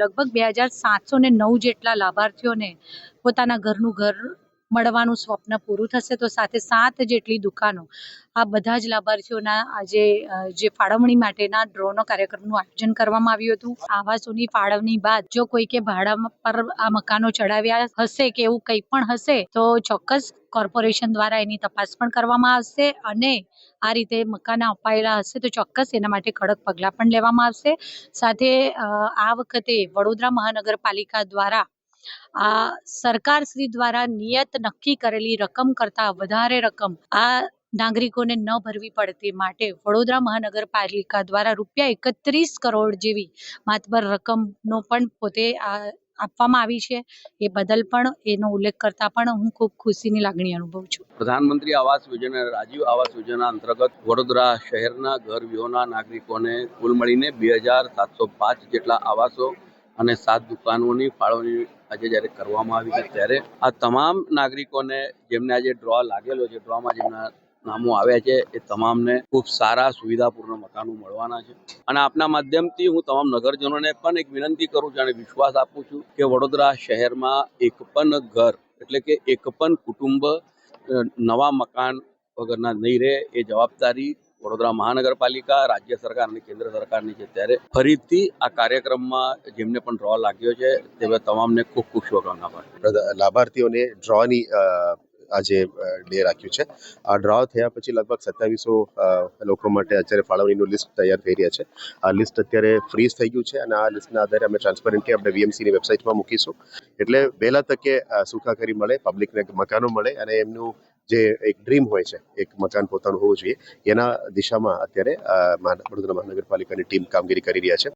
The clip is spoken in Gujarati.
લગભગ 2709 જેટલા લાભાર્થીઓને પોતાના ઘરનું ઘર મળવાનું સ્વપ્ન પૂરું થશે. તો સાથે 7 જેટલી દુકાનો, આ બધા જ લાભાર્થીઓના આજે જે ફાળવણી માટેના ડ્રોનો કાર્યક્રમનું આયોજન કરવામાં આવ્યું હતું. આવાસોની ફાળવણી બાદ જો કોઈ કે ભાડા પર આ મકાનો ચડાવ્યા હશે કે એવું કંઈ પણ હશે તો ચોક્કસ કોર્પોરેશન દ્વારા એની તપાસ પણ કરવામાં આવશે અને આ રીતે મકાન અપાયેલા હશે તો ચોક્કસ એના માટે કડક પગલાં પણ લેવામાં આવશે. સાથે આ વખતે વડોદરા મહાનગરપાલિકા દ્વારા સરકાર શ્રી દ્વારા નિયત નક્કી કરેલી રકમ કરતાં વધારે રકમ આ નાગરિકોને ન ભરવી પડે તે માટે વડોદરા મહાનગરપાલિકા દ્વારા ₹31 કરોડ જેવી માતબર રકમનો પણ પોતે આપવામાં આવી છે. એ બદલ પણ એનો ઉલ્લેખ કરતા પણ હું ખૂબ ખુશીની લાગણી અનુભવું છું. પ્રધાનમંત્રી આવાસ યોજના રાજીવ આવાસ યોજના અંતર્ગત વડોદરા શહેરના ઘર વિહોણા નાગરિકોને કુલ મળીને 2705 જેટલા આવાસો અને 7 દુકાનોની ફાળવણી આજે જ્યારે કરવામાં આવી છે ત્યારે આ તમામ નાગરિકોને જેમને આજે ડ્રો લાગેલો છે, ડ્રોમાં જેમના નામો આવ્યા છે એ તમામને ખૂબ સારા સુવિધાપૂર્ણ મકાનો મળવાના છે. અને આપના માધ્યમથી હું તમામ નગરજનોને પણ એક વિનંતી કરું છું અને વિશ્વાસ આપું છું કે વડોદરા શહેરમાં એક પણ ઘર એટલે કે એક પણ કુટુંબ નવા મકાન વગરના નહીં રહે. એ જવાબદારી વડોદરા મહાનગરપાલિકા, રાજ્ય સરકાર અને કેન્દ્ર સરકારની છે. ત્યારે ફરીથી આ કાર્યક્રમમાં જેમને પણ ડ્રો લાગ્યો છે તે તમામને ખૂબ ખૂબ શુભકામના પાઠવું. લાભાર્થીઓને ડ્રોની આજે ડે રાખ્યું છે. આ ડ્રો થયા પછી લગભગ 2700 લોકો માટે અત્યારે ફાળવણીનું લિસ્ટ તૈયાર થઈ રહ્યા છે. આ લિસ્ટ અત્યારે ફ્રીઝ થઈ ગયું છે અને આ લિસ્ટના આધારે અમે ટ્રાન્સપરન્ટલી આપણે વીએમસીની વેબસાઇટમાં મૂકીશું. એટલે વહેલા તકે સુખાકારી મળે, પબ્લિકને મકાનો મળે અને એમનું જે એક ડ્રીમ હોય છે, એક મકાન પોતાનું હોવું જોઈએ, એના દિશામાં અત્યારે વડોદરા મહાનગરપાલિકાની ટીમ કામગીરી કરી રહ્યા છે.